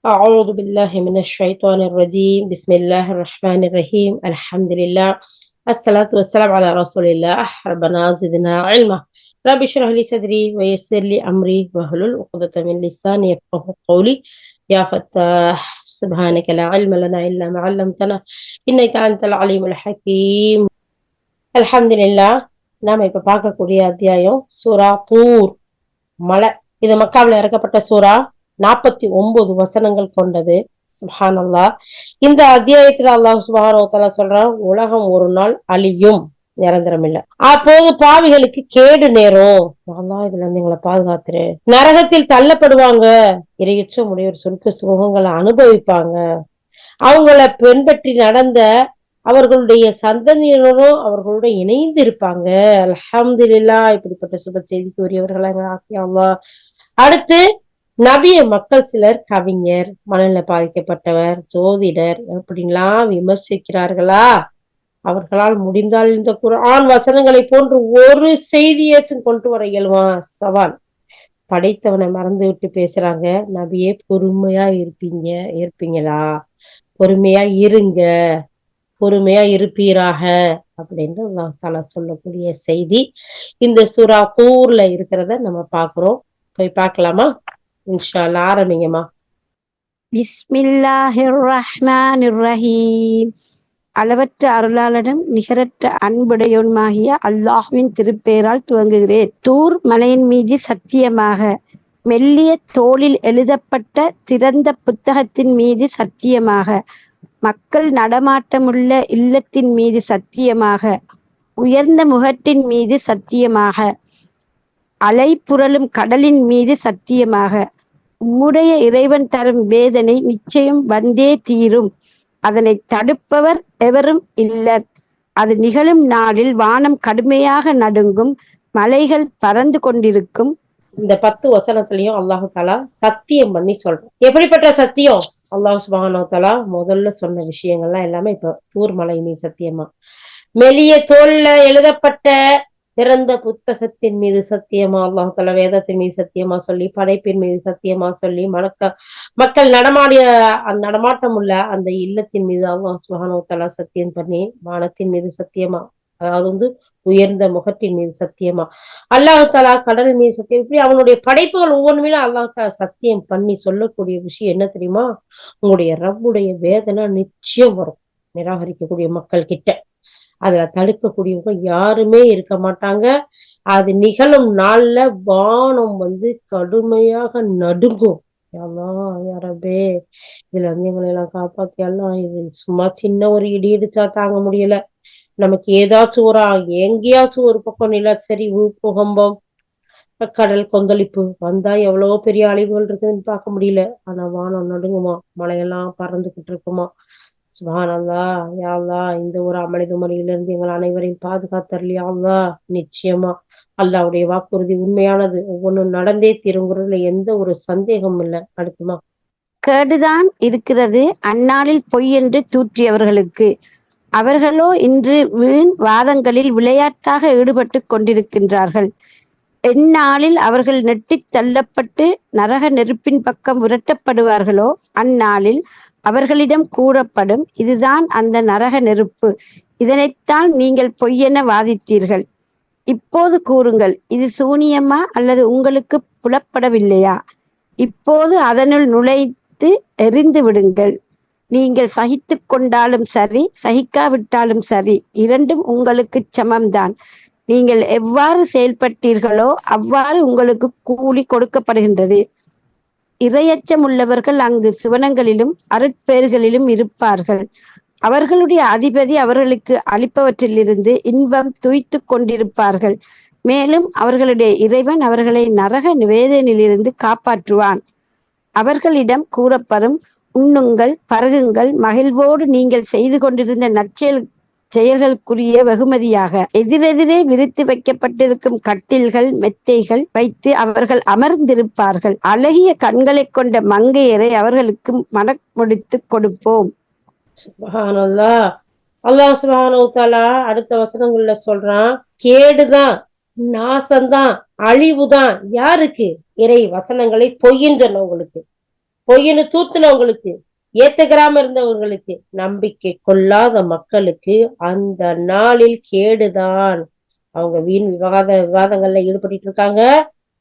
أعوذ بالله من الشيطان الرجيم بسم الله الرحمن الرحيم الحمد لله الصلاة والسلام على رسول الله ربنا زدنا علما رب اشرح لي صدري ويسر لي أمري واحلل عقدة من لساني يفقهوا قولي يا فتاح سبحانك لا علم لنا إلا ما علمتنا إنك أنت العليم الحكيم الحمد لله. நாம இப்ப பார்க்கக்கூடிய அத்தியாயம் சூரா தூர், மலை. இது மக்காவுல இறக்கப்பட்ட சூரா, 49 வசனங்கள் கொண்டது. சுப்ஹானல்லாஹ். இந்த அத்தியாயத்துல அல்லாஹ் சுப்ஹானஹு வ தஆலா சொல்றான், உலகம் ஒரு நாள் அழியும், நிரந்தரம் இல்ல. அப்போது பாவிகளுக்கு கேடு நேரும். அல்லாஹ் இதுல இருந்து எங்களை பாதுகாத்துரு. நரகத்தில் தள்ளப்படுவாங்க, இரையற்ற உடையோர் சொர்க்க சுகங்களை அனுபவிப்பாங்க. அவங்கள பின்பற்றி நடந்த அவர்களுடைய சந்ததியினரும் அவர்களோட இணைந்து இருப்பாங்க. அல்ஹம்துலில்லாஹ். இப்படிப்பட்ட சுப செய்திக்கு உரியவர்களாக ஆக்கி அல்லாஹ். அடுத்து நபிய மக்கள் சிலர் கவிஞர், மனநிலை பாதிக்கப்பட்டவர், ஜோதிடர் அப்படின்லாம் விமர்சிக்கிறார்களா? அவர்களால் முடிந்தால் இந்த குர்ஆன் வசனங்களை போன்று ஒரு செய்தியாச்சும் கொண்டு வர இயலுமா? சவால். படைத்தவனை மறந்து விட்டு பேசுறாங்க. நபியே பொறுமையா இருப்பீங்களா? பொறுமையா இருங்க, பொறுமையா இருப்பீராக அப்படின்னு அல்லாஹ் தஆலா சொல்லக்கூடிய செய்தி இந்த சூரா தூர்ல இருக்கிறத நம்ம பாக்குறோம். போய் பார்க்கலாமா? இன்ஷா அல்லாஹ். ஆரம்பிங்கம்மா. பிஸ்மில்லாஹிர் ரஹ்மானிர் ரஹீம். அளவற்ற அருளாளனும் நிகரற்ற அன்புடையவனுமாகிய அல்லாஹ்வின் திருப்பெயரால் துவங்குகிறேன். தூர் மலையின் மீது சத்தியமாக, மெல்லிய தோளில் எழுதப்பட்ட திறந்த புத்தகத்தின் மீது சத்தியமாக, மக்கள் நடமாட்டமுள்ள இல்லத்தின் மீது சத்தியமாக, உயர்ந்த முகட்டின் மீது சத்தியமாக, அலை புரளும் கடலின் மீது சத்தியமாக, உம்முடைய இறைவன் தரும் வேதனை நிச்சயம் வந்தே தீரும், அதனை தடுப்பவர் எவரும் இல்லர். அது நிகழும் நாளில் வானம் கடுமையாக நடுங்கும், மலைகள் பறந்து கொண்டிருக்கும். இந்த 10 வசனத்திலையும் அல்லாஹு தஆலா சத்தியம் பண்ணி சொல்றோம். எப்படிப்பட்ட சத்தியம்? அல்லாஹ் சுப்ஹானஹு வ தஆலா முதல்ல சொன்ன விஷயங்கள்லாம் எல்லாமே இப்ப தூர் மலை மீது சத்தியமா, மெலிய தோல்ல எழுதப்பட்ட திறந்த புத்தகத்தின் மீது சத்தியமா, அல்லாஹு தஆலா வேதத்தின் மீது சத்தியமா சொல்லி, படைப்பின் மீது சத்தியமா சொல்லி, மக்கள் நடமாட்டம் உள்ள அந்த இல்லத்தின் மீது அல்லாஹ் சுப்ஹானஹு வ தஆலா சத்தியம் பண்ணி, வானத்தின் மீது சத்தியமா, அதாவது உயர்ந்த முகத்தின் மீது சத்தியமா, அல்லாஹ் தஆலா கடல் மீது சத்தியம். இப்படி அவனுடைய படைப்புகள் ஒவ்வொன்றுமே அல்லாஹ் தஆலா சத்தியம் பண்ணி சொல்லக்கூடிய விஷயம் என்ன தெரியுமா? உங்களுடைய ரப்புடைய வேதனை நிச்சயம் வரும் நிராகரிக்கக்கூடிய மக்கள் கிட்ட. அதுல தடுக்கக்கூடியவங்க யாருமே இருக்க மாட்டாங்க. அது நிகழும் நாள்ல வானம் கடுமையாக நடுங்கும். யா அல்லாஹ், யா ரப்பே, இதுல இருந்து எங்களை எல்லாம் காப்பாத்தி எல்லாம். இது சும்மா சின்ன ஒரு இடி இடிச்சா தாங்க முடியல. நமக்கு ஏதாச்சும் எங்கேயாச்சும் ஒரு பக்கம் நிலச்சரிவு, பூகம்பம், கடல் கொந்தளிப்பு வந்தா எவ்வளவோ பெரிய அழிவுகள் இருக்குதுன்னு பார்க்க முடியல. ஆனா வானம் நடுங்குமா, மழையெல்லாம் பறந்துகிட்டு இருக்குமா. சுப்ஹானல்லாஹ். யா அல்லாஹ், இந்த ஒரு அமளிதுமறியில இருந்து எங்கள் அனைவரையும் பாதுகாத்தரல் யா அல்லாஹ். நிச்சயமா அல்லாஹ்வுடைய வாக்குறுதி உண்மையானது. ஒவ்வொன்றும் நடந்தே தீருங்கிறதுல எந்த ஒரு சந்தேகமும் இல்லை. அடுத்துமா, கேடுதான் இருக்கிறது அந்நாளில் பொய் என்று தூற்றியவர்களுக்கு. அவர்களோ இன்று வீண் வாதங்களில் விளையாட்டாக ஈடுபட்டு கொண்டிருக்கின்றார்கள். எந்நாளில் அவர்கள் நெட்டித் தள்ளப்பட்டு நரக நெருப்பின் பக்கம் விரட்டப்படுவார்களோ அந்நாளில் அவர்களிடம் கூறப்படும், இதுதான் அந்த நரக நெருப்பு, இதனைத்தான் நீங்கள் பொய்யென வாதித்தீர்கள். இப்போது கூறுங்கள், இது சூனியமா அல்லது உங்களுக்கு புலப்படவில்லையா? இப்போது அதனுள் நுழைத்து எறிந்து விடுங்கள். நீங்கள் சகித்து கொண்டாலும் சரி, சகிக்காவிட்டாலும் சரி, இரண்டும் உங்களுக்கு சமம்தான். நீங்கள் எவ்வாறு செயல்பட்டீர்களோ அவ்வாறு உங்களுக்கு கூலி கொடுக்கப்படுகின்றது. இரையச்சம் உள்ளவர்கள் அங்கு சுவனங்களிலும் அருட்பெயர்களிலும் இருப்பார்கள். அவர்களுடைய அதிபதி அவர்களுக்கு அளிப்பவற்றிலிருந்து இன்பம் துய்த்து கொண்டிருப்பார்கள். மேலும் அவர்களுடைய இறைவன் அவர்களை நரக வேதனையிலிருந்து காப்பாற்றுவான். அவர்களிடம் கூறப்படும், உண்ணுங்கள், பருகுங்கள், மகிழ்வோடு நீங்கள் செய்து கொண்டிருந்த செயல்களுக்குரிய வெகுமதியாக எதிரெதிரே விரித்து வைக்கப்பட்டிருக்கும் கட்டில்கள், மெத்தைகள் வைத்து அவர்கள் அமர்ந்திருப்பார்கள். அழகிய கண்களை கொண்ட மங்கையரை அவர்களுக்கு மணமுடித்து கொடுப்போம். சுப்ஹானல்லாஹ். அல்லாஹ் சுப்ஹானஹு வ தஆலா அடுத்த வசனங்கள்ல சொல்றான், கேடுதான், நாசம்தான், அழிவுதான். யாருக்கு? இறை வசனங்களை பொய்ன்னு சொன்னவங்களுக்கு. பொய்ன்னு தூத்துனவங்களுக்கு, ஏத்துக்கிறாம இருந்தவங்களுக்கு, நம்பிக்கை கொள்ளாத மக்களுக்கு அந்த நாளில் கேடுதான். அவங்க வீண் விவாதங்கள்ல ஈடுபட்டு இருக்காங்க.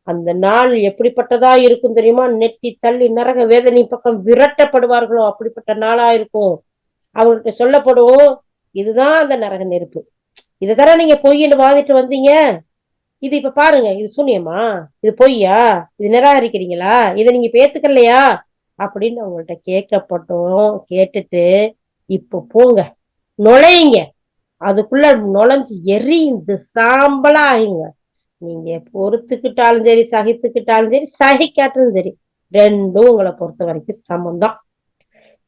அந்த நாள் எப்படிப்பட்டதா இருக்கும் தெரியுமா? நெட்டி தள்ளி நரக வேதனை பக்கம் விரட்டப்படுவார்களோ அப்படிப்பட்ட நாளா இருக்கும். அவங்களுக்கு சொல்லப்படும், இதுதான் அந்த நரக நெருப்பு. இதுதானே நீங்க பொய்ன்னு வாதிட்டு வந்தீங்க. இது இப்ப பாருங்க, இது சூனியமா, இது பொய்யா, இது நிராகரிக்கிறீங்களா, இதை நீங்க பேத்துக்கலையா அப்படின்னு அவங்கள்ட்ட கேட்கப்பட்டோம். கேட்டுட்டு இப்ப போங்க, நுழையுங்க, அதுக்குள்ள நுழைஞ்சு எரிந்து சாம்பலா ஆகுங்க. நீங்க பொறுத்துக்கிட்டாலும் சரி, சகித்துக்கிட்டாலும் சரி, சகிக்காட்டாலும் சரி, ரெண்டும் உங்களை பொறுத்த வரைக்கும் சமம்தான்.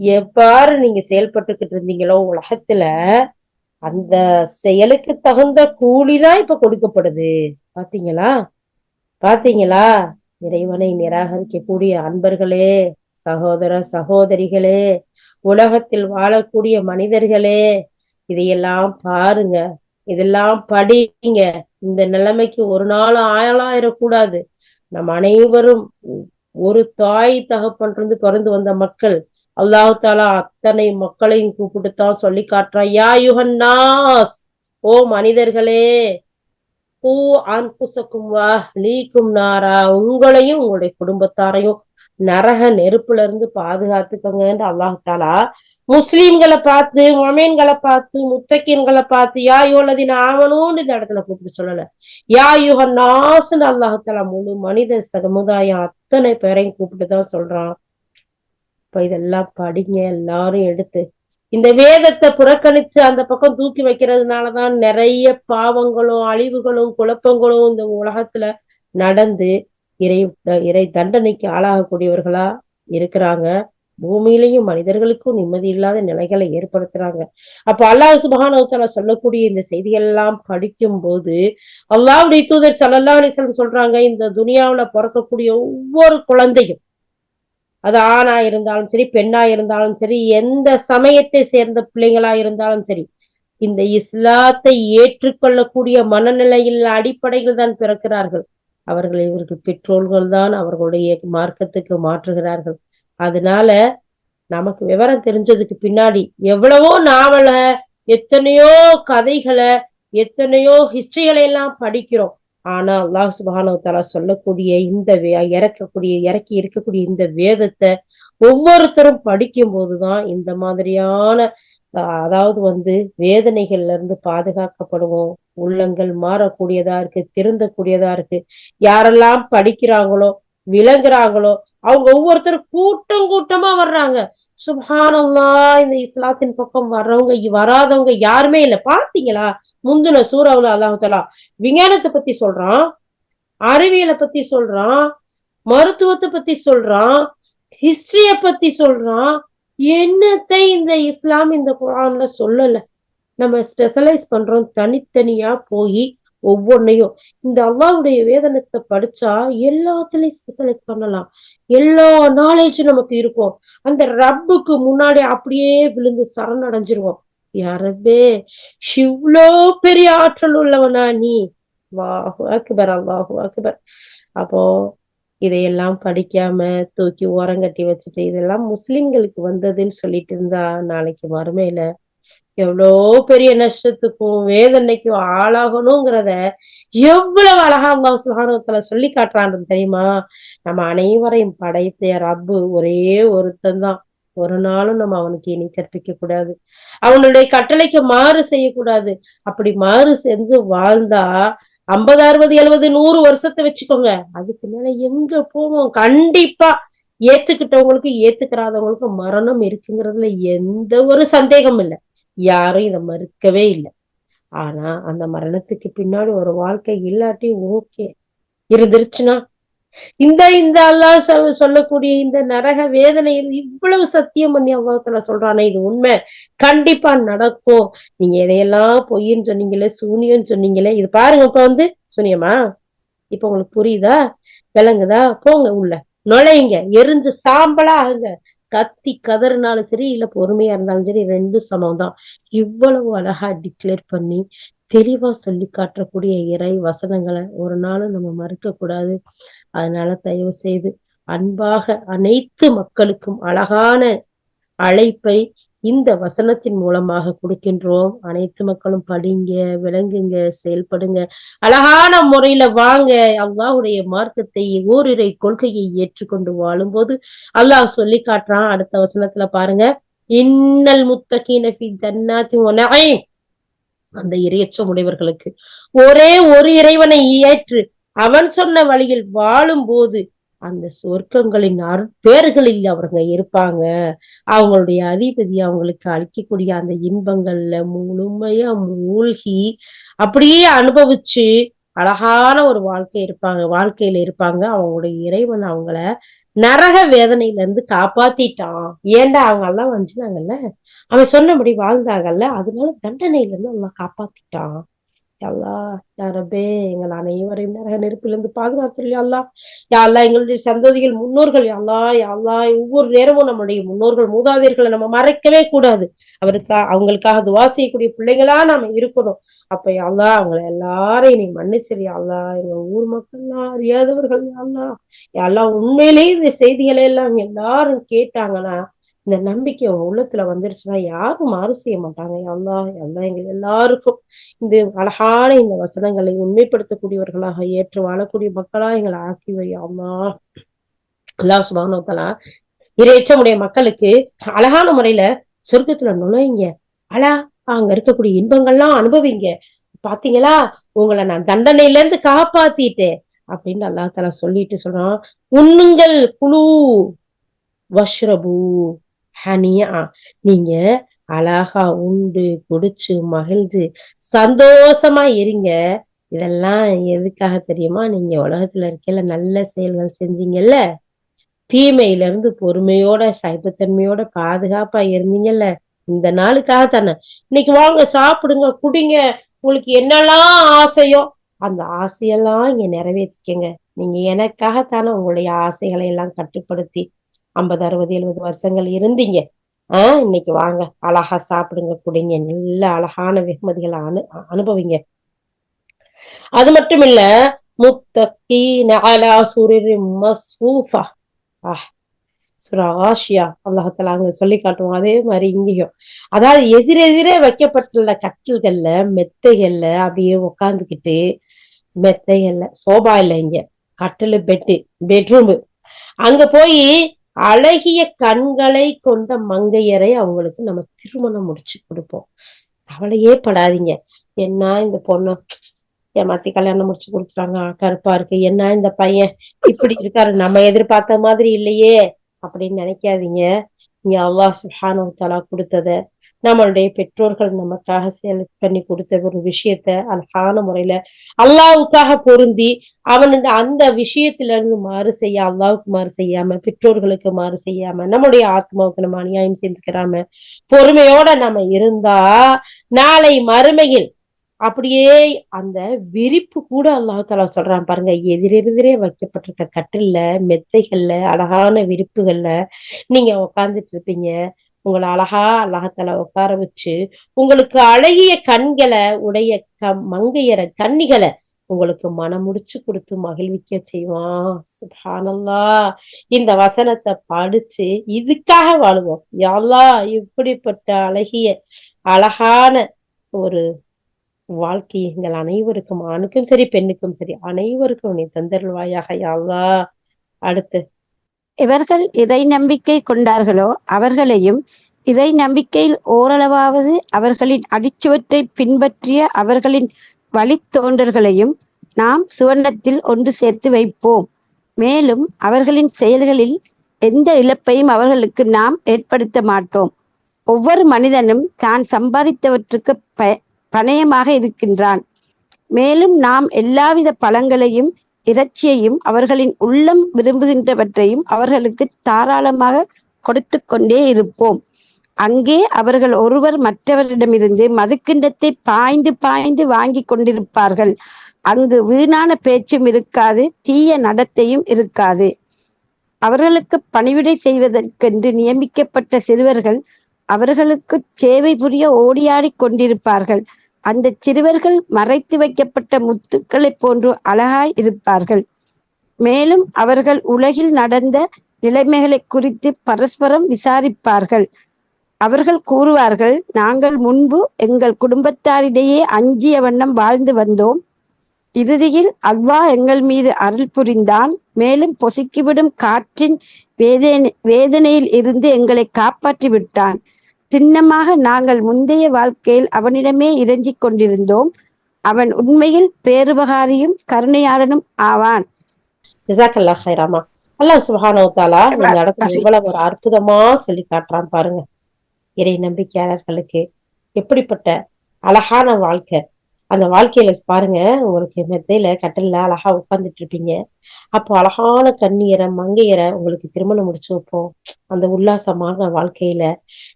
எவ்வாறு நீங்க செயல்பட்டுக்கிட்டு இருந்தீங்களோ உலகத்துல, அந்த செயலுக்கு தகுந்த கூலிதான் இப்ப கொடுக்கப்படுது. பாத்தீங்களா? பாத்தீங்களா? இறைவனை நிராகரிக்கக்கூடிய அன்பர்களே, சகோதர சகோதரிகளே, உலகத்தில் வாழக்கூடிய மனிதர்களே, இதையெல்லாம் பாருங்க, இதெல்லாம் படிங்க. இந்த நிலைமைக்கு ஒரு நாள் ஆளாயிடக்கூடாது. நம் அனைவரும் ஒரு தாய் தகப்பன்றிருந்து பிறந்து வந்த மக்கள். அல்லாஹ் தாலா அத்தனை மக்களையும் கூப்பிட்டுத்தான் சொல்லி காட்டுறான், யா யுஹன்னாஸ், ஓ மனிதர்களே, பூ அன்புசக்கும் லீக்கும் நாரா, உங்களையும் உங்களுடைய குடும்பத்தாரையும் நரக நெருப்புல இருந்து பாதுகாத்துக்கோங்க அல்லாஹ் தாலா முஸ்லீம்களை பார்த்து, மொமீன்களை பார்த்து, முத்தகீன்களை பார்த்து, யா யுஹல்லதீன ஆமனூன்னு இந்த இடத்துல கூப்பிட்டு சொல்லல, யா யுஹன்னாஸ்ன்னு அல்லாஹ் தாலா முழு மனித சமுதாயம் அத்தனை பேரையும் கூப்பிட்டுதான் சொல்றான். இப்ப இதெல்லாம் படிங்க எல்லாரும் எடுத்து. இந்த வேதத்தை புறக்கணிச்சு அந்த பக்கம் தூக்கி வைக்கிறதுனாலதான் நிறைய பாவங்களும் அழிவுகளும் குழப்பங்களும் இந்த உலகத்துல நடந்து இறை இறை தண்டனைக்கு ஆளாகக்கூடியவர்களா இருக்கிறாங்க. பூமியிலையும் மனிதர்களுக்கும் நிம்மதி இல்லாத நிலைகளை ஏற்படுத்துறாங்க. அப்ப அல்லாஹ் சுப்ஹானஹு வ தஆலா சொல்லக்கூடிய இந்த செய்திகள் எல்லாம் படிக்கும் போது, அல்லாஹ்வுடைய தூதர் ஸல்லல்லாஹு அலைஹி வஸல்லம் சொல்றாங்க, இந்த துனியாவுல பிறக்கக்கூடிய ஒவ்வொரு குழந்தையும், அது ஆணா இருந்தாலும் சரி, பெண்ணா இருந்தாலும் சரி, எந்த சமயத்தை சேர்ந்த பிள்ளைங்களா இருந்தாலும் சரி, இந்த இஸ்லாத்தை ஏற்றுக்கொள்ளக்கூடிய மனநிலையில் அடிப்படையில் தான் பிறக்கிறார்கள். இவர்கள் பெற்றோர்கள் தான் அவர்களுடைய மார்க்கத்துக்கு மாற்றுகிறார்கள். அதனால நமக்கு விவரம் தெரிஞ்சதுக்கு பின்னாடி எவ்வளவோ நாவல, எத்தனையோ கதைகளை, எத்தனையோ ஹிஸ்டரிகளை எல்லாம் படிக்கிறோம். ஆனா அல்லாஹ் சுப்ஹானஹு வ தஆலா சொல்லக்கூடிய இந்த இறக்கி இருக்கக்கூடிய இந்த வேதத்தை ஒவ்வொருத்தரும் படிக்கும் போதுதான் இந்த மாதிரியான அதாவது வேதனைகள்ல இருந்து பாதுகாக்கப்படுவோம். உள்ளங்கள் மாறக்கூடியதா இருக்கு, திருந்தக்கூடியதா இருக்கு. யாரெல்லாம் படிக்கிறாங்களோ, விளங்குறாங்களோ, அவங்க ஒவ்வொருத்தரும் கூட்டம் கூட்டமா வர்றாங்க. சுப்ஹானல்லாஹ், இந்த இஸ்லாத்தின் பக்கம் வராதவங்க யாருமே இல்ல. பாத்தீங்களா? முந்தின சூறாவுல அல்லாஹ் தஆலா விஞ்ஞானத்தை பத்தி சொல்றான், அறிவியலை பத்தி சொல்றான், மருத்துவத்தை பத்தி சொல்றான், ஹிஸ்டரிய பத்தி சொல்றான். என்னத்தை இந்த இஸ்லாம் இந்த குர்ஆன்ல சொல்லல. நம்ம ஸ்பெஷலைஸ் பண்றோம், தனித்தனியா போய் ஒவ்வொன்னையும். இந்த அல்லாஹ்வுடைய வேதனத்தை படிச்சா எல்லாத்துலயும் ஸ்பெஷலைஸ் பண்ணலாம். எல்லா நாலேஜும் நமக்கு இருக்கும். அந்த ரப்புக்கு முன்னாடி அப்படியே விழுந்து சரணடைஞ்சிருவோம். யா ரப்பே, இவ்ளோ பெரிய ஆற்றல் உள்ளவனா நீ? அல்லாஹு அக்பர், அல்லாஹு அக்பர். அப்போ இதையெல்லாம் படிக்காம தூக்கி ஓரங்கட்டி வச்சுட்டு இதெல்லாம் முஸ்லிம்களுக்கு வந்ததுன்னு சொல்லிட்டு இருந்தா நாளைக்கு மறுமையில எவ்வளோ பெரிய நஷ்டத்துக்கும் வேதனைக்கும் ஆளாகணுங்கிறத எவ்வளவு அழகா அல்லாஹ் சுப்ஹானஹு வ தஆலா சொல்லி காட்டுறான்னு தெரியுமா? நம்ம அனைவரையும் படைத்த ரப்பு ஒரே ஒருத்தன் தான். ஒரு நாளும் நம்ம அவனுக்கு இணை கற்பிக்க கூடாது. அவனுடைய கட்டளைக்கு மாறு செய்யக்கூடாது. அப்படி மாறு செஞ்சு வாழ்ந்தா 50, 60, 70, 100 வருஷத்தை வச்சுக்கோங்க. அதுக்கு மேல எங்க போவோம்? கண்டிப்பா ஏத்துக்கிட்டவங்களுக்கு ஏத்துக்கிறாதவங்களுக்கு மரணம் இருக்குங்கிறதுல எந்த ஒரு சந்தேகமும் இல்லை. யாரும் இதை மறுக்கவே இல்லை. ஆனா அந்த மரணத்துக்கு பின்னாடி ஒரு வாழ்க்கை இல்லாட்டி ஓகே, இருந்துருச்சுன்னா இந்த இந்த அல்லாஹ் சொல்லக்கூடிய இந்த நரக வேதனையில் இவ்வளவு சத்தியம் பண்ணி அல்லாஹ் சொல்றானே, இது உண்மை, கண்டிப்பா நடக்கும். நீங்க எதையெல்லாம் பொய்ன்னு சொன்னீங்களே, சூனியம்னு சொன்னீங்களே, இது பாருங்க, இப்ப சூனியமா? இப்ப உங்களுக்கு புரியுதா? விளங்குதா? போங்க உள்ள, நுழையுங்க, எரிஞ்சு சாம்பலா ஆகுங்க. கத்தி கதறினாலும் சரி, இல்ல பொறுமையா இருந்தாலும் சரி, ரெண்டும் சமம் தான். இவ்வளவு அழகா டிக்ளேர் பண்ணி தெளிவா சொல்லி காட்டக்கூடிய இறை வசனங்களை ஒரு நாளும் நம்ம மறுக்க கூடாது. அதனால தயவு செய்து அன்பாக அனைத்து மக்களுக்கும் அழகான அழைப்பை இந்த வசனத்தின் மூலமாக கொடுக்கின்றோம். அனைத்து மக்களும் படிங்க, விளங்குங்க, செயல்படுங்க, அழகான முறையில வாங்க. அல்லாஹ்வுடைய மார்க்கத்தை ஓரிரை கொள்கையை ஏற்றுக்கொண்டு வாழும்போது அல்லாஹ் சொல்லி காட்டுறான். அடுத்த வசனத்துல பாருங்க, இன்னல் முத்தகீன ஃபீ ஜன்னாத்தி வ நഈம். அந்த இரையச்சம் உடையவர்களுக்கு ஒரே ஒரு இறைவனை ஏற்று அவன் சொன்ன வழியில் வாழும் போது அந்த சொர்க்கங்களின் அருட்பேறுகளில் அவர்கள் இருப்பாங்க. அவங்களுடைய அதிபதி அவங்களுக்கு அளிக்கக்கூடிய அந்த இன்பங்கள்ல முழுமையா மூழ்கி அப்படியே அனுபவிச்சு அழகான ஒரு வாழ்க்கையில இருப்பாங்க. அவங்களுடைய இறைவன் அவங்கள நரக வேதனையில இருந்து காப்பாத்திட்டான். ஏன்டா அவங்க எல்லாம் வந்துச்சுனாங்கல்ல, அவன் சொன்னபடி வாழ்ந்தாங்கல்ல, அதனால தண்டனையில இருந்து அல்லாஹ் காப்பாத்திட்டான். யா அல்லாஹ், யா ரப்பே, எங்கள் அனைவரையும் நரக நெருப்பிலிருந்து பாதுகாத்துரு யா அல்லாஹ். யா அல்லாஹ், எங்களுடைய சந்ததிகள் முன்னோர்கள் யா அல்லாஹ், யா அல்லாஹ், ஒவ்வொரு நேரமும் நம்முடைய முன்னோர்கள் மூதாதையர்களை நம்ம மறைக்கவே கூடாது. அவங்களுக்காக துவா செய்யக்கூடிய பிள்ளைங்களா நாம இருக்கணும். அப்ப யா அல்லாஹ், அவங்களை எல்லாரையும் நீ மன்னிச்சிரு யா அல்லாஹ். எங்க ஊர் மக்கள்லாம் அறியாதவர்கள் யா அல்லாஹ். யா அல்லாஹ், உண்மையிலேயே இந்த செய்திகளை எல்லாம் எல்லாரும் கேட்டாங்கன்னா, இந்த நம்பிக்கை அவங்க உள்ளத்துல வந்துருச்சுன்னா யாரும் மாறு செய்ய மாட்டாங்க. யா அல்லாஹ், யா அல்லாஹ், எங்க எல்லாருக்கும் இந்த அழகான இந்த வசனங்களை உண்மைப்படுத்தக்கூடியவர்களாக ஏற்று வாழக்கூடிய மக்களா எங்களை ஆக்கி வை யா அல்லாஹ். அல்லாஹ் சுப்ஹானஹு வ தஆலா இரையச்சமுடைய மக்களுக்கு அழகான முறையில சொர்க்கத்துல நுழைங்க, அழா அங்க இருக்கக்கூடிய இன்பங்கள்லாம் அனுபவிங்க, பாத்தீங்களா உங்களை நான் தண்டனையில இருந்து காப்பாத்திட்டேன் அப்படின்னு அல்லாஹ் தஆலா சொல்லிட்டு சொல்றான். உண்ணுங்கள், குழு வஷ்ரபு ஹனியா, நீங்க அழகா உண்டு குடிச்சு மகிழ்ந்து சந்தோஷமா இருங்க. இதெல்லாம் எதுக்காக தெரியுமா? நீங்க உலகத்துல இருக்கையில நல்ல செயல்கள் செஞ்சீங்கல்ல, தீமையில இருந்து பொறுமையோட சைபத்தன்மையோட பாதுகாப்பா இருந்தீங்கல்ல, இந்த நாளுக்காக தானே. இன்னைக்கு வாங்க சாப்பிடுங்க, குடிங்க, உங்களுக்கு என்னெல்லாம் ஆசையோ அந்த ஆசையெல்லாம் இங்க நிறைவேற்றிக்கங்க. நீங்க எனக்காகத்தானே உங்களுடைய ஆசைகளை எல்லாம் கட்டுப்படுத்தி 50, 60, 70 வருஷங்கள் இருந்தீங்க. இன்னைக்கு வாங்க அழகா சாப்பிடுங்க, குடிங்க, நல்ல அழகான வெகுமதிகளை அனுபவிங்க. அது மட்டும் இல்ல, முத்தகீன அலா சுரிரின் மஸ்ஃபூஃபா. சூரா காஷியா அல்லாஹ் தஆலா அங்க சொல்லி காட்டுவோம். அதே மாதிரி இங்கேயும், அதாவது எதிரெதிரே வைக்கப்பட்டுள்ள கட்டில்கள்ல மெத்தைகள்ல அப்படியே உட்கார்ந்துகிட்டு, மெத்தைகள்ல சோபா இல்ல, இங்க கட்டிலு, பெட்ரூம், அங்க போய் அழகிய கண்களை கொண்ட மங்கையரை அவங்களுக்கு நம்ம திருமணம் முடிச்சு கொடுப்போம். கவலையே படாதீங்க. என்ன இந்த பொண்ணு ஏமாத்தி கல்யாணம் முடிச்சு கொடுத்துட்டாங்க, கருப்பா இருக்கு, என்ன இந்த பையன் இப்படி இருக்காரு, நம்ம எதிர்பார்த்த மாதிரி இல்லையே அப்படின்னு நினைக்காதீங்க. இங்க அல்லாஹ் சுப்ஹானஹு வ தஆலா கொடுத்தத, நம்மளுடைய பெற்றோர்கள் நமக்காக செலக்ட் பண்ணி கொடுத்த ஒரு விஷயத்த அழகான முறையில அல்லாஹ்வுக்காக பொருந்தி, அவனுக்கு அந்த விஷயத்துல இருந்து மாறு செய்ய, அல்லாஹ்வுக்கு மாறு செய்யாம, பெற்றோர்களுக்கு மாறு செய்யாம, நம்முடைய ஆத்மாவுக்கு நம்ம அநியாயம் செஞ்சுக்கிறாம பொறுமையோட நம்ம இருந்தா, நாளை மறுமையில் அப்படியே அந்த விரிப்பு கூட அல்லாஹ் தஆலா சொல்றான் பாருங்க. எதிரெதிரே வைக்கப்பட்டிருக்க கட்டில்ல, மெத்தைகள்ல, அழகான விரிப்புகள்ல நீங்க உட்கார்ந்துட்டு இருப்பீங்க. உங்களை அழகா அல்லாஹ் தஆலா உட்கார வச்சு, உங்களுக்கு அழகிய கண்களை உடைய மங்கையர கன்னிகளை உங்களுக்கு மனம் முடிச்சு கொடுத்து மகிழ்விக்க செய்வான். சுப்ஹானல்லாஹ். இந்த வசனத்தை படிச்சு இதுக்காக வாழுவோம். யா அல்லாஹ், இப்படிப்பட்ட அழகான ஒரு வாழ்க்கை எங்கள் அனைவருக்கும், ஆணுக்கும் சரி பெண்ணுக்கும் சரி அனைவருக்கும் நீ தந்தருள்வாயாக யா அல்லாஹ். அடுத்து, இவர்கள் இறை நம்பிக்கை கொண்டார்களோ அவர்களையும், இறை நம்பிக்கையில் ஓரளவாவது அவர்களின் அடிச்சுவற்றை பின்பற்றிய அவர்களின் வழித்தோன்றல்களையும் நாம் சுவர்ணத்தில் ஒன்று சேர்த்து வைப்போம். மேலும் அவர்களின் செயல்களில் எந்த இழப்பையும் அவர்களுக்கு நாம் ஏற்படுத்த மாட்டோம். ஒவ்வொரு மனிதனும் தான் சம்பாதித்தவற்றுக்கு பணயமாக இருக்கின்றான். மேலும் நாம் எல்லாவித பழங்களையும் இறைச்சியையும் அவர்களின் உள்ளம் விரும்புகின்றவற்றையும் அவர்களுக்கு தாராளமாக கொடுத்து கொண்டே இருப்போம். அங்கே அவர்கள் ஒருவர் மற்றவரிடமிருந்து மதுக்கிண்டத்தை பாய்ந்து பாய்ந்து வாங்கி கொண்டிருப்பார்கள். அங்கு வீணான பேச்சும் இருக்காது, தீய நடத்தையும் இருக்காது. அவர்களுக்கு பணிவிடை செய்வதற்கென்று நியமிக்கப்பட்ட சிறுவர்கள் அவர்களுக்கு சேவை புரிய ஓடியாடி கொண்டிருப்பார்கள். அந்த சிறுவர்கள் மறைத்து வைக்கப்பட்ட முத்துக்களை போன்று அழகாய் இருப்பார்கள். மேலும் அவர்கள் உலகில் நடந்த நிலைமைகளை குறித்து பரஸ்பரம் விசாரிப்பார்கள். அவர்கள் கூறுவார்கள், நாங்கள் முன்பு எங்கள் குடும்பத்தாரிடையே அஞ்சிய வண்ணம் வாழ்ந்து வந்தோம். இறுதியில் அல்லாஹ் எங்கள் மீது அருள் புரிந்தான். மேலும் பொசுக்கிவிடும் காற்றின் வேதனையில் இருந்து எங்களை காப்பாற்றி விட்டான். திண்ணமாக நாங்கள் முந்தைய வாழ்க்கையில் அவனிடமே இறைஞ்சிக் கொண்டிருந்தோம். அவன் உண்மையில் பேருபகாரியும் கருணையாளனும் ஆவான். ஜஸாக்கல்லாஹ் ஹைராமா. அல்லாஹ் சுப்ஹானஹு வ தஆலா இந்த இடத்துல எவ்வளவு ஒரு அற்புதமா சொல்லி காட்டுறான் பாருங்க. இறை நம்பிக்கையாளர்களுக்கு எப்படிப்பட்ட அழகான வாழ்க்கை. அந்த வாழ்க்கையில பாருங்க, உங்களுக்கு மெத்தையில கட்டில்ல அழகா உட்கார்ந்துட்டு இருப்பீங்க. அப்போ அழகான கன்னியரை மங்கையரை உங்களுக்கு திருமணம் முடிச்சு வைப்போம். அந்த உல்லாசமான வாழ்க்கையில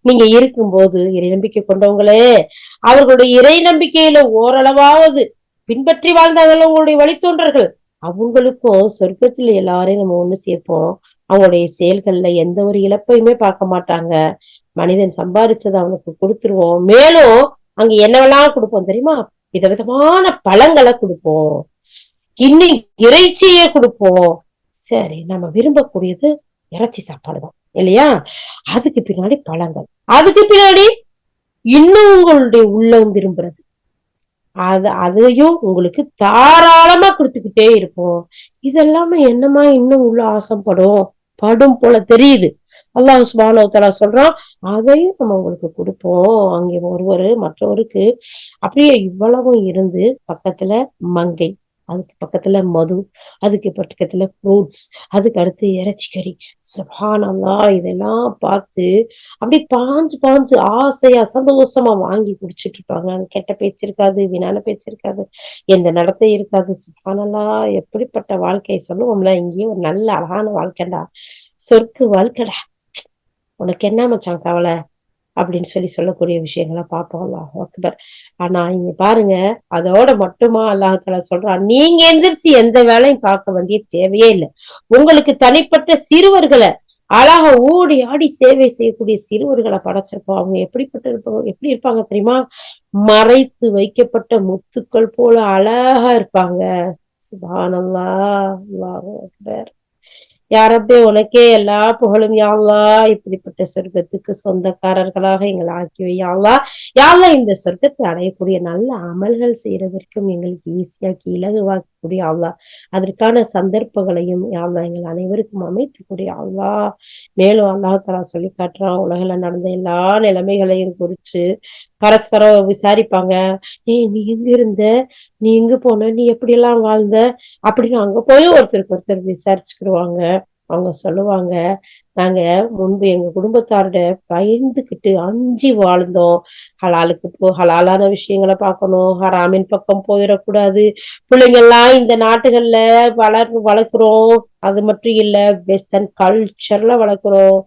நீங்க இருக்கும்போது இறை நம்பிக்கை கொண்டவங்களே, அவர்களுடைய இறை நம்பிக்கையில ஓரளவாவது பின்பற்றி வாழ்ந்தார்கள் உங்களுடைய வழித்தோன்றர்கள், அவங்களுக்கும் சொர்க்கத்துல எல்லாரையும் நம்ம ஒண்ணு சேர்ப்போம். அவங்களுடைய செயல்கள்ல எந்த ஒரு இழப்பையுமே பார்க்க மாட்டாங்க. மனிதன் சம்பாதிச்சதை அவனுக்கு கொடுத்துருவோம். மேலும் அங்க என்னவெல்லாம் கொடுப்போம் தெரியுமா? விதவிதமான பழங்களை கொடுப்போம், இன்னும் இறைச்சியே கொடுப்போம். சரி, நம்ம விரும்பக்கூடியது இறைச்சி சாப்பாடுதான் இல்லையா? அதுக்கு பின்னாடி பழங்கள், அதுக்கு பின்னாடி இன்னும் உங்களுடைய உள்ளம் விரும்புறது, அதையும் உங்களுக்கு தாராளமா கொடுத்துக்கிட்டே இருப்போம். இதெல்லாமே என்னமா இன்னும் உள்ள ஆசைப்படும் படும் போல தெரியுது. அல்லாஹ் சுப்ஹானஹு வ தஆலா சொல்றான், அதையும் நம்ம உங்களுக்கு கொடுப்போம். அங்கே ஒருவர் மற்றவருக்கு அப்படியே இவ்வளவும் இருந்து பக்கத்துல மங்கை, அதுக்கு பக்கத்துல மது, அதுக்கு பக்கத்துல ஃப்ரூட்ஸ், அதுக்கு அடுத்து இறைச்சி கறி. சுப்ஹானல்லாஹ், இதெல்லாம் பார்த்து அப்படியே பாஞ்சு பாஞ்சு ஆசையா சந்தோஷமா வாங்கி குடிச்சிட்டு இருப்பாங்க. கெட்ட பேச்சு இருக்காது, வீணான பேச்சு இருக்காது, எந்த நடத்தை இருக்காது. சுப்ஹானல்லாஹ், எப்படிப்பட்ட வாழ்க்கை சொல்லுவோம்ல, இங்கேயே ஒரு நல்ல அழகான வாழ்க்கைடா, சொர்க்க வாழ்க்கைடா, உனக்கு என்ன மச்சான் கவலை அப்படின்னு சொல்லக்கூடிய விஷயங்களை பார்ப்போம். அல்லாஹ் அக்பர். ஆனா இங்க பாருங்க, அதோட மட்டுமா அல்லாஹ் தஆலா சொல்றான், நீங்க எந்திரிச்சு எந்த வேலையும் பார்க்க வேண்டிய தேவையே இல்லை. உங்களுக்கு தனிப்பட்ட சிறுவர்களை அழகா ஓடி ஆடி சேவை செய்யக்கூடிய சிறுவர்களை படைச்சிருப்போம். அவங்க எப்படி இருப்பாங்க தெரியுமா? மறைத்து வைக்கப்பட்ட முத்துக்கள் போல அழகா இருப்பாங்க. சுப்ஹானல்லாஹ், அல்லாஹு அக்பர். யா ரப்பே, உனக்கே எல்லா புகழும் யா அல்லாஹ். இப்படிப்பட்ட சொர்க்கத்துக்கு சொந்தக்காரர்களாக எங்களை ஆக்கி வை யா அல்லாஹ். யா அல்லாஹ், இந்த சொர்க்கத்தை அடையக்கூடிய நல்ல அமல்கள் செய்யறதற்கும் எங்களுக்கு ஈஸியாக்கி இலகுவாக்கக்கூடிய அல்லாஹ், அதற்கான சந்தர்ப்பங்களையும் யா அல்லாஹ் எங்கள் அனைவருக்கும் அமைத்துக்கூடிய அல்லாஹ். மேலும் அல்லாஹ் தஆலா சொல்லி காட்டுறான், உலகில நடந்த எல்லா நிலைமைகளையும் குறிச்சு பரஸ்பரம் விசாரிப்பாங்க. நீ எங்க இருந்த, நீ எங்க போன, நீ எப்படி எல்லாம் வாழ்ந்த அப்படின்னு அங்க போய் ஒருத்தருக்கு ஒருத்தர் விசாரிச்சுக்கிடுவாங்க. அவங்க சொல்லுவாங்க, நாங்க முன்பு எங்க குடும்பத்தாரோட பயந்துகிட்டு அஞ்சி வாழ்ந்தோம். ஹலாலான விஷயங்களை பார்க்கணும், ஹராமின் பக்கம் போயிடக்கூடாது, பிள்ளைங்க எல்லாம் இந்த நாட்டுகள்ல வளர்க்கிறோம். அது மட்டும் இல்ல, வெஸ்டர்ன் கல்ச்சர்ல வளர்க்கிறோம்.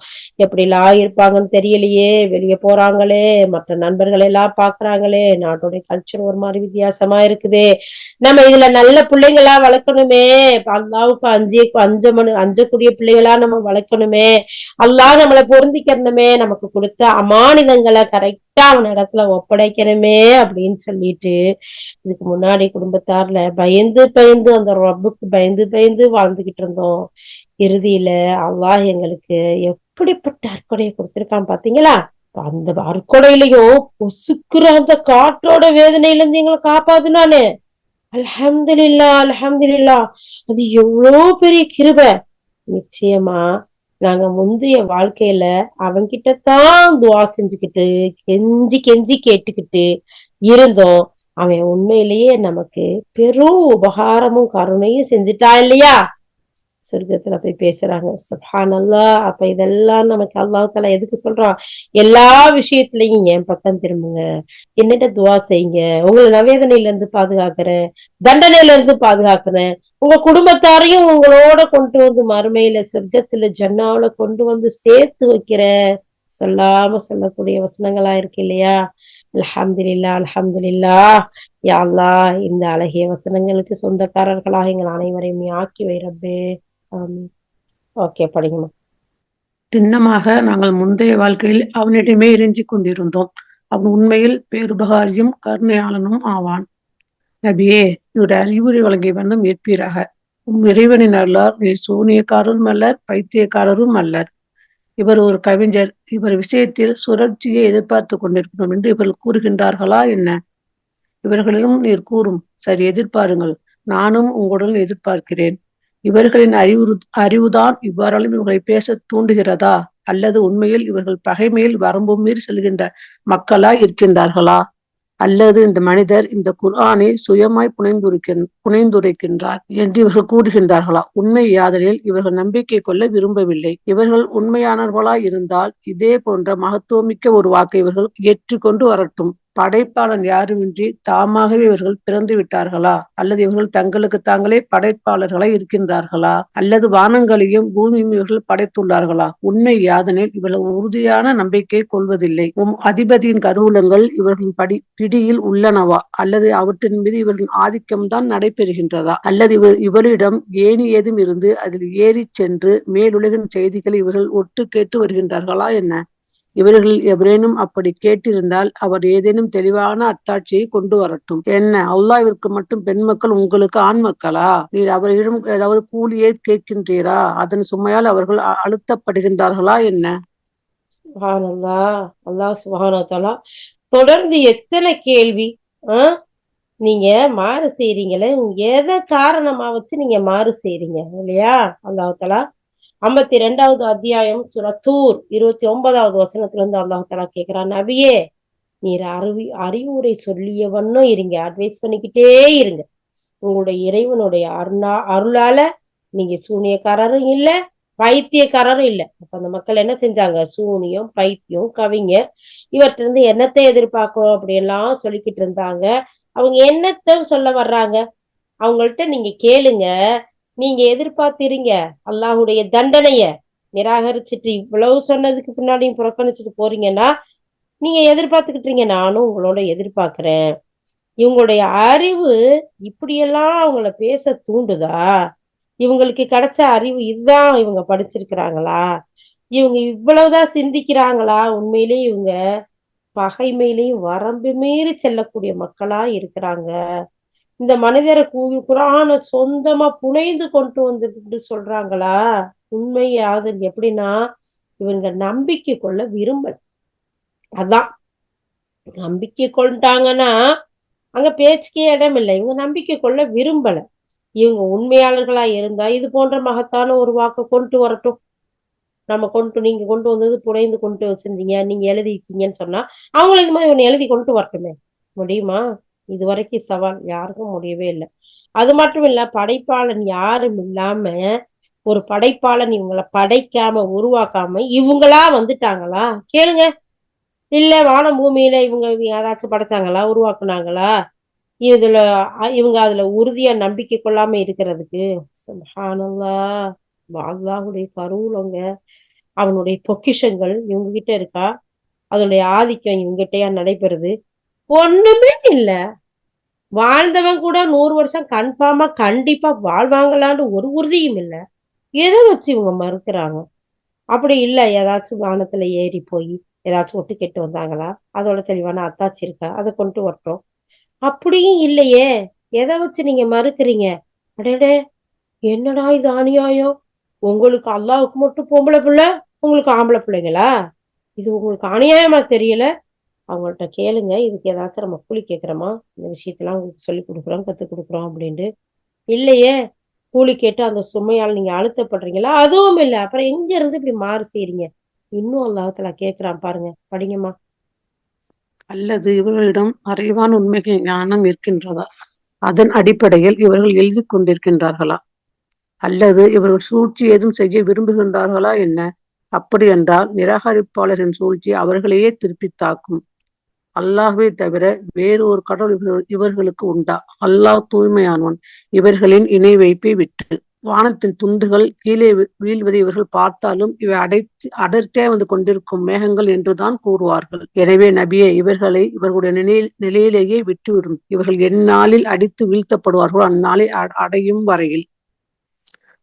எப்படி எல்லாம் இருப்பாங்கன்னு தெரியலையே, வெளியே போறாங்களே, மற்ற நண்பர்கள் எல்லாம் பாக்குறாங்களே, நாட்டுடைய கல்ச்சர் ஒரு மாதிரி வித்தியாசமா இருக்குதே, நம்ம இதுல நல்ல பிள்ளைங்களா வளர்க்கணுமே, அல்லாவுக்கு அஞ்சக்கூடிய பிள்ளைகளா நம்ம வளர்க்கணுமே, அல்லாஹ் நம்மளை பொருந்திக்கணுமே, நமக்கு கொடுத்த அமானிதங்களை கரெக்டா அவன் இடத்துல ஒப்படைக்கணுமே அப்படின்னு சொல்லிட்டு இதுக்கு முன்னாடி குடும்பத்தார்ல பயந்து பயந்து அந்த ரப்புக்கு பயந்து பயந்து வாழ்ந்துகிட்டு இருந்தோம். இறுதியில அல்லாஹ் எங்களுக்கு எப்படிப்பட்ட அற்கொடையை கொடுத்திருக்கான் பாத்தீங்களா? அந்த அற்கொடையிலையும் பொசுக்குற அந்த காற்றோட வேதனையில இருந்து எங்களை காப்பாத்துனானே, அல்ஹம்துலில்லாஹ் அல்ஹம்துலில்லாஹ். அது எவ்வளவு பெரிய கிருபை. நிச்சயமா நாங்க முந்தைய வாழ்க்கையில அவன்கிட்டதான் துவா செஞ்சுக்கிட்டு கெஞ்சி கெஞ்சி கேட்டுக்கிட்டு இருந்தோம். அவன் உண்மையிலேயே நமக்கு பெரும் உபகாரமும் கருணையும் செஞ்சுட்டா இல்லையா? சொர்க்கத்துல போய் பேசுறாங்க. சுப்ஹானல்லாஹ். அப்ப இதெல்லாம் நமக்கு அல்லாஹ் தஆலா எதுக்கு சொல்றான்? எல்லா விஷயத்திலையும் என் பக்கம் திரும்புங்க, என்னிட்ட துவா செய்யுங்க, உங்களை நவேதனையில இருந்து பாதுகாக்கிறேன், தண்டனையில இருந்து பாதுகாக்கிறேன், உங்க குடும்பத்தாரையும் உங்களோட கொண்டு வந்து மறுமையில சொர்க்கத்துல ஜன்னாவுல கொண்டு வந்து சேர்த்து வைக்கிற சொல்லாம சொல்லக்கூடிய வசனங்களா இருக்கு இல்லையா? அல்ஹம்துலில்லாஹ் அல்ஹம்துலில்லாஹ். யா அல்லாஹ், இந்த அழகிய வசனங்களுக்கு சொந்தக்காரர்களாக எங்கள் அனைவரையும் ஆக்கி வை ரப்பே. ஓகே, படிங்கம்மா. திண்ணமாக நாங்கள் முந்தைய வாழ்க்கையில் அவனிடமே இறைஞ்சிக் கொண்டிருந்தோம். அவன் உண்மையில் பேருபகாரியும் கருணையாளனும் ஆவான். நபியே, இவருடைய அறிவுரை வழங்கிய வண்ணம் ஏற்பீராக. இறைவனின் அருளால் நீர் சூனியக்காரரும் அல்லர், பைத்தியக்காரரும் அல்லர். இவர் ஒரு கவிஞர். இவர் விஷயத்தில் சுழற்சியை எதிர்பார்த்து கொண்டிருக்கிறோம் என்று இவர்கள் கூறுகின்றார்களா என்ன? இவர்களிடம் நீர் கூறும், சரி எதிர்பாருங்கள், நானும் உங்களுடன் எதிர்பார்க்கிறேன். இவர்களின் அறிவுதான் இவ்வாறாலும் இவர்களை பேச தூண்டுகிறதா, அல்லது உண்மையில் இவர்கள் பகைமையில் வரம்பு மீறி செல்கின்ற மக்களாய் இருக்கின்றார்களா, அல்லது இந்த மனிதர் இந்த குர்ஆனை சுயமாய் புனைந்துரைக்கின்றார் என்று இவர்கள் கூறுகின்றார்களா? உண்மை யாதனில் இவர்கள் நம்பிக்கை கொள்ள விரும்பவில்லை. இவர்கள் உண்மையானவர்களாய் இருந்தால் இதே போன்ற மகத்துவமிக்க ஒரு வாக்கை இவர்கள் ஏற்றுக்கொண்டு வரட்டும். படைப்பாளன் யாருமின்றி தாமாகவே இவர்கள் பிறந்து விட்டார்களா, அல்லது இவர்கள் தங்களுக்கு தாங்களே படைப்பாளர்களாய் இருக்கின்றார்களா, அல்லது வானங்களையும் பூமியும் இவர்கள் படைத்துள்ளார்களா? உண்மை யாதனில் இவர்கள் உறுதியான நம்பிக்கை கொள்வதில்லை. அதிபதியின் கருவூலங்கள் இவர்களின் பிடியில் உள்ளனவா, அல்லது அவற்றின் மீது இவர்களின் ஆதிக்கம்தான் நடைபெறுகின்றதா, அல்லது இவரிடம் ஏணி ஏதும் இருந்து அதில் ஏறி சென்று மேலுலகின் செய்திகளை இவர்கள் ஒட்டு கேட்டு வருகின்றார்களா என்ன? இவர்கள் எவரேனும் அப்படி கேட்டிருந்தால் அவர் ஏதேனும் தெளிவான அத்தாட்சியை கொண்டு வரட்டும். என்ன, அல்லாஹ்விற்கு மட்டும் பெண் மக்கள், உங்களுக்கு ஆண் மக்களா? நீர் அவர்களிடம் ஏதாவது கூலியை கேட்கின்றீரா? அதன் சுமையால் அவர்கள் அழுத்தப்படுகின்றார்களா என்ன? அல்லாஹ் சுப்ஹானஹு வ தஆலா தொடர்ந்து எத்தனை கேள்வி. நீங்க மாறு செய்றீங்களே, எதை காரணமா வச்சு நீங்க மாறு செய்றீங்க இல்லையா? அல்லாஹ் தஆலா 52வது அத்தியாயம் சூரா தூர் 29வது வசனத்துல இருந்து அல்லாஹ் தஆலா கேக்குறான், நபியே நீர் அறிவுரை சொல்லிய வண்ணம் இருங்க, அட்வைஸ் பண்ணிக்கிட்டே இருங்க. உங்களுடைய இறைவனுடைய அருளால நீங்க சூனியக்காரரும் இல்ல, பைத்தியக்காரரும் இல்ல. அப்ப அந்த மக்கள் என்ன செஞ்சாங்க? சூனியம், பைத்தியம், கவிஞர் இவற்றிலிருந்து என்னத்தை எதிர்பார்க்கிறோம் அப்படி எல்லாம் சொல்லிக்கிட்டு இருந்தாங்க. அவங்க என்னத்த சொல்ல வர்றாங்க? அவங்கள்ட்ட நீங்க கேளுங்க. நீங்க எதிர்பார்த்திருங்க அல்லாஹுடைய தண்டனைய நிராகரிச்சுட்டு இவ்வளவு சொன்னதுக்கு பின்னாடியும் புறக்கணிச்சுட்டு போறீங்கன்னா நீங்க எதிர்பார்த்துக்கிட்டீங்க, நானும் உங்களோட எதிர்பார்க்கிறேன். இவங்களுடைய அறிவு இப்படியெல்லாம் அவங்கள பேச தூண்டுதா? இவங்களுக்கு கிடைச்ச அறிவு இதுதான், இவங்க படிச்சிருக்கிறாங்களா? இவங்க இவ்வளவுதான் சிந்திக்கிறாங்களா? உண்மையிலேயே இவங்க பகைமையிலையும் வரம்பு மீறி செல்லக்கூடிய மக்களா இருக்கிறாங்க. இந்த மனிதரை குர்ஆனை சொந்தமா புனைந்து கொண்டு வந்துட்டு சொல்றாங்களா? உண்மையாது எப்படின்னா இவங்க நம்பிக்கை கொள்ள விரும்பல. அதான் நம்பிக்கை கொண்டாங்கன்னா அங்க பேச்சுக்கே இடம் இல்லை. இவங்க நம்பிக்கை கொள்ள விரும்பல. இவங்க உண்மையாளர்களா இருந்தா இது போன்ற மகத்தான ஒரு வாக்கு கொண்டு வரட்டும். நீங்க கொண்டு வந்தது புனைந்து கொண்டு வச்சிருந்தீங்க, நீங்க எழுதிட்டீங்கன்னு சொன்னா அவங்களுக்கு இந்த மாதிரி ஒண்ணு எழுதி கொண்டு வரட்டுமே. முடியுமா? இது வரைக்கும் சவால் யாருக்கும் முடியவே இல்லை. அது மட்டும் இல்ல, படைப்பாளன் யாரும் இல்லாம ஒரு படைப்பாளன் இவங்களை படைக்காம உருவாக்காம இவங்களா வந்துட்டாங்களா? கேளுங்க. இல்ல வானம் பூமியில இவங்க ஏதாச்சும் படைச்சாங்களா, உருவாக்குனாங்களா? இதுல இவங்க அதுல உறுதியா நம்பிக்கை கொள்ளாம இருக்கிறதுக்கு சுப்ஹானல்லாஹ், அல்லாஹ்வுடைய கருவூலங்க, அவனுடைய பொக்கிஷங்கள் இவங்க கிட்ட இருக்கா? அதனுடைய ஆதிக்கம் இவங்கிட்டயா நடைபெறுது? ஒண்ணுமே இல்ல. வாழ்ந்தவன் கூட 100 வருஷம் கன்ஃபார்மா கண்டிப்பா வாழ்வாங்களான்னு ஒரு உறுதியும் இல்ல. எதை வச்சு இவங்க மறுக்கிறாங்க? அப்படி இல்ல, ஏதாச்சும் வானத்துல ஏறி போய் ஏதாச்சும் ஒட்டு கேட்டு வந்தாங்களா? அதோட தெளிவான அத்தாட்சி இருக்கா? அதை கொண்டு வரட்டும். அப்படியும் இல்லையே. எதை வச்சு நீங்க மறுக்கிறீங்க? அடடே, என்னடா இது அநியாயம்! உங்களுக்கு அல்லாஹ்வுக்கு மட்டும் பொம்பளை பிள்ளை, உங்களுக்கு ஆம்பளை பிள்ளைங்களா? இது உங்களுக்கு அநியாயமா தெரியல? அவங்கள்ட்ட கேளுங்க. இதுக்கு ஏதாச்சும் நம்ம கூலி கேட்கிறோமா? இந்த விஷயத்தெல்லாம் உங்களுக்கு சொல்லி கொடுக்குறோம், கத்துக் கொடுக்குறோம் அப்படின்ட்டு. இல்லையே. கூலி கேட்டு அந்த சுமையால் நீங்க அழுத்தப்படுறீங்களா? அதுவும் இல்லை. அப்புறம் எங்க இருந்து இப்படி மாறு செய்றீங்க? இன்னும் அல்லாஹ் தஆலா கேட்கிறான் பாருங்க, படிங்கம்மா. அல்லது இவர்களிடம் அறிவான உண்மைகள் ஞானம் இருக்கின்றதா, அதன் அடிப்படையில் இவர்கள் எழுதி கொண்டிருக்கின்றார்களா, அல்லது இவர்கள் சூழ்ச்சி ஏதும் செய்ய விரும்புகின்றார்களா என்ன? அப்படி என்றால் நிராகரிப்பாளரின் சூழ்ச்சி அவர்களையே திருப்பி தாக்கும். அல்லாஹ்வை தவிர வேறு ஒரு கடவுள் இவர்களுக்கு உண்டா? அல்லாஹ் தூய்மையானவன் இவர்களின் இணை வைப்பை விட்டு. வானத்தின் துண்டுகள் கீழே வீழ்வதை இவர்கள் பார்த்தாலும் இவை அடர்த்தியாய் வந்து கொண்டிருக்கும் மேகங்கள் என்றுதான் கூறுவார்கள். எனவே நபியே, இவர்களை இவர்களுடைய நிலையிலேயே விட்டுவிடும். இவர்கள் எந்நாளில் அடித்து வீழ்த்தப்படுவார்களோ அந்நாளை அடையும் வரையில்.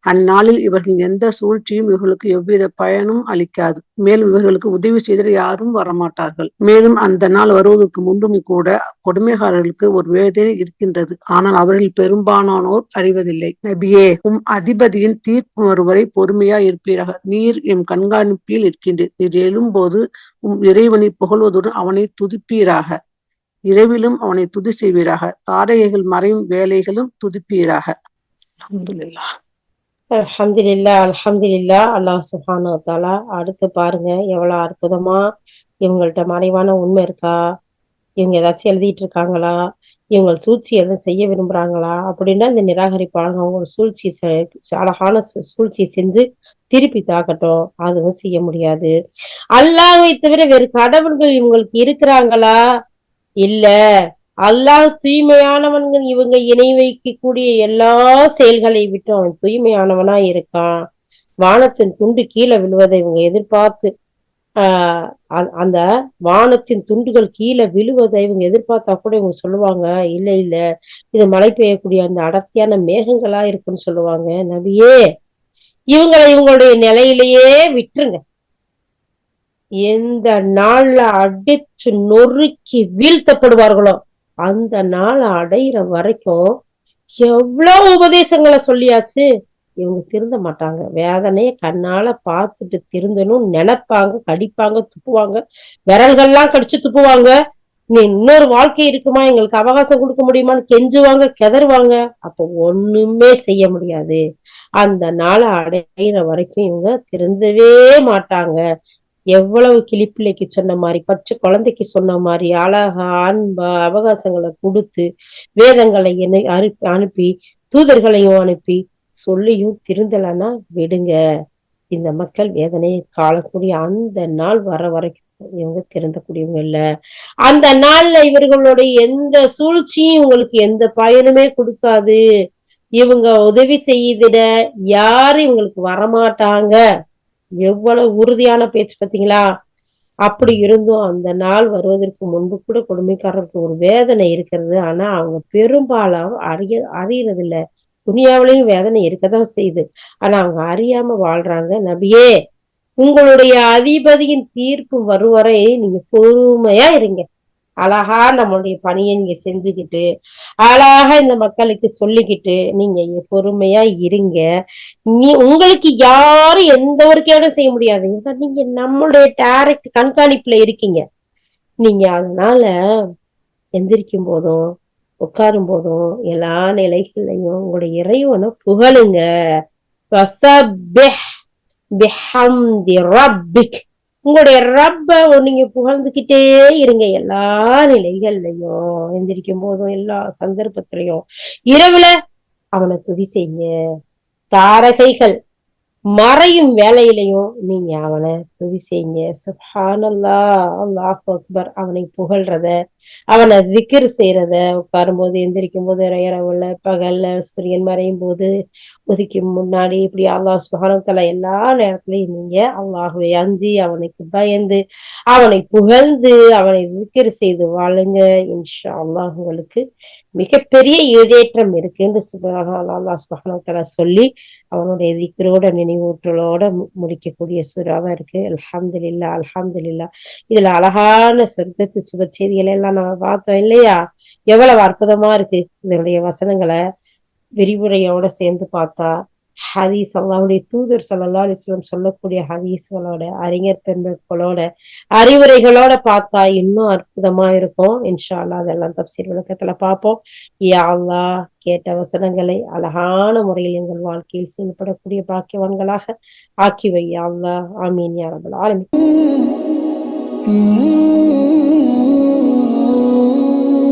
அந்நாளில் இவர்களின் எந்த சூழ்ச்சியும் இவர்களுக்கு எவ்வித பயனும் அளிக்காது. மேலும் இவர்களுக்கு உதவி செய்த யாரும் வரமாட்டார்கள். மேலும் அந்த நாள் வருவதற்கு முன்பும் கூட கொடுமைகாரர்களுக்கு ஒரு வேதனை இருக்கின்றது. ஆனால் அவர்கள் பெரும்பாலானோர் அறிவதில்லை. நபியே, அதிபதியின் தீர்ப்பு வருவரை பொறுமையா இருப்பீராக. நீர் எம் கண்காணிப்பில் இருக்கின்றீர். நீர் எழும்போது இறைவனை புகழ்வதுடன் அவனை துதிப்பீராக. இரவிலும் அவனை துதி செய்வீராக. தாரகைகள் மறையும் வேலைகளும் துதிப்பீராக. அல்ஹம்துலில்லாஹ். அல்ஹம்துலில்லாஹ். அல்லாஹ் சுப்ஹானஹு வ தஆலா அடுத்து பாருங்க எவ்வளவு அற்புதமா இவங்கள்ட்ட மறைவான உண்மை இருக்கா, இவங்க ஏதாச்சும் எழுதிட்டு இருக்காங்களா, இவங்க சூழ்ச்சி எதுவும் செய்ய விரும்புறாங்களா அப்படின்னா இந்த நிராகரிப்பாளங்க அவங்க ஒரு சூழ்ச்சி அழகான சூழ்ச்சியை செஞ்சு திருப்பி தாக்கட்டும், அதுவும் செய்ய முடியாது. அல்லாஹ்வை தவிர வேறு கடவுள்கள் இவங்களுக்கு இருக்கிறாங்களா? இல்ல. அல்லாஹ் தூய்மையானவன்கள் இவங்க இணை வைக்கக்கூடிய எல்லா செயல்களை விட்டு அவன் தூய்மையானவனா இருக்கான். வானத்தின் துண்டு கீழே விழுவதை இவங்க எதிர்பார்த்து அந்த வானத்தின் துண்டுகள் கீழே விழுவதை இவங்க எதிர்பார்த்தா கூட இவங்க சொல்லுவாங்க, இல்ல இல்ல இது மழை பெய்யக்கூடிய அந்த அடர்த்தியான மேகங்களா இருக்குன்னு சொல்லுவாங்க. நபியே, இவங்களை இவங்களுடைய நிலையிலேயே விட்டுருங்க. எந்த நாள்ல அடிச்சு நொறுக்கி வீழ்த்தப்படுவார்களோ அந்த நாள் அடையிற வரைக்கும் எவ்வளவு உபதேசங்களை சொல்லியாச்சு, இவங்க திருந்த மாட்டாங்க. வேதனைய கண்ணால பார்த்துட்டு திருந்தணும் நினைப்பாங்க, கடிப்பாங்க, துப்புவாங்க, விரல்கள்லாம் கடிச்சு துப்புவாங்க. நீ இன்னொரு வாழ்க்கை இருக்குமா, எங்களுக்கு அவகாசம் கொடுக்க முடியுமான்னு கெஞ்சுவாங்க, கெதறுவாங்க. அப்ப ஒண்ணுமே செய்ய முடியாது. அந்த நாளை அடையிற வரைக்கும் இவங்க திருந்தவே மாட்டாங்க. எவ்வளவு கிளிப்பிள்ளைக்கு சொன்ன மாதிரி, பச்சை குழந்தைக்கு சொன்ன மாதிரி அழகா அன்பா அவகாசங்களை கொடுத்து வேதங்களை அனுப்பி தூதர்களையும் அனுப்பி சொல்லியும் திருந்தலைன்னா விடுங்க. இந்த மக்கள் வேதனையை காணக்கூடிய அந்த நாள் வர வரைக்கும் இவங்க திருந்தக்கூடியவங்க இல்ல. அந்த நாள்ல இவர்களுடைய எந்த சூழ்ச்சியும் உங்களுக்கு எந்த பயனுமே கொடுக்காது. இவங்க உதவி செய்திட யாரும் இவங்களுக்கு வரமாட்டாங்க. எவ்வளவு உறுதியான பேச்சு பாத்தீங்களா? அப்படி இருந்தும் அந்த நாள் வருவதற்கு முன்பு கூட கொடுமைக்காரருக்கு ஒரு வேதனை இருக்கிறது. ஆனா அவங்க பெரும்பாலும் அறியறது இல்ல. துனியாவிலையும் வேதனை இருக்கதான் செய்யுது. ஆனா அவங்க அறியாம வாழ்றாங்க. நபியே, உங்களுடைய அதிபதியின் தீர்ப்பு வரும் வரை நீங்க பொறுமையா இருங்க. அழகா நம்மளுடைய பணியை நீங்க செஞ்சுக்கிட்டு அழகா இந்த மக்களுக்கு சொல்லிக்கிட்டு நீங்க பொறுமையா இருங்க. உங்களுக்கு யாரும் எந்த ஒரு கேடும் செய்ய முடியாது. நீங்க நம்மளுடைய டைரக்ட் கண்காணிப்புல இருக்கீங்க. நீங்க அதனால எந்திரிக்கும் போதும் உட்காரும் போதும் எல்லா நிலைகள்லையும் உங்களுடைய இறைவனை புகழுங்க. உங்களுடைய ரப்ப நீங்க புகழ்ந்துகிட்டே இருங்க. எல்லா நிலைகள்லையும் எந்திரிக்கும் போதும் எல்லா சந்தர்ப்பத்திலையும் இரவுல அவனை துதி செய்யுங்க. தாரகைகள் மறையும் வேலையிலையும் நீங்க அவனை துதி செய்யுங்க. சுப்ஹானல்லாஹ், அல்லாஹு அக்பர், அவனை புகழ்றத, அவனை திக்ர் செய்யறத, உட்காரும் போது எந்திரிக்கும் போது இரவுல பகல்ல சூரியன் மறையும் போது உதிக்கும் முன்னாடி இப்படி அல்லாஹ் சுப்ஹானஹு வ தஆலா எல்லா நேரத்திலையும் நீங்க அல்லாஹ்வை அஞ்சி அவனுக்கு பயந்து அவனை புகழ்ந்து அவனை திக்ர் செய்து வாழுங்க. இன்ஷா அல்லாஹ் உங்களுக்கு மிகப்பெரிய ஈடேற்றம் இருக்குன்னு அல்லாஹ் சுப்ஹானஹு வ தஆலா சொல்லி அவனுடைய திக்ரோட நினைவூற்றலோட முடிக்கக்கூடிய சூறாவா இருக்கு. அல்ஹம்துலில்லாஹ், அல்ஹம்துலில்லாஹ். இதுல அழகான சொர்க்கத்து சுப செய்திகளை எல்லாம் நம்ம பார்த்தோம் இல்லையா? எவ்வளவு அற்புதமா இருக்கு. இதனுடைய வசனங்களை விரிவுரையோட சேர்ந்து பார்த்தா ஹதீஸ், அல்லாஹ்வுடைய தூதர் ஸல்லல்லாஹு அலைஹி வஸல்லம் சொல்லக்கூடிய ஹதீஸ்களோட, அறிஞர் பெருமக்களோட அறிவுரைகளோட பார்த்தா இன்னும் அற்புதமா இருக்கும். இன்ஷா அல்லாஹ் அதெல்லாம் தப்சீர் விளக்கத்துல பார்ப்போம். யா அல்லாஹ், கேட்ட வசனங்களை அழகான முறையில் எங்கள் வாழ்க்கையில் செயல்படக்கூடிய பாக்கியவான்களாக ஆக்கி வை யா அல்லாஹ். ஆமீன் யா ரப்பல் ஆலமீன்.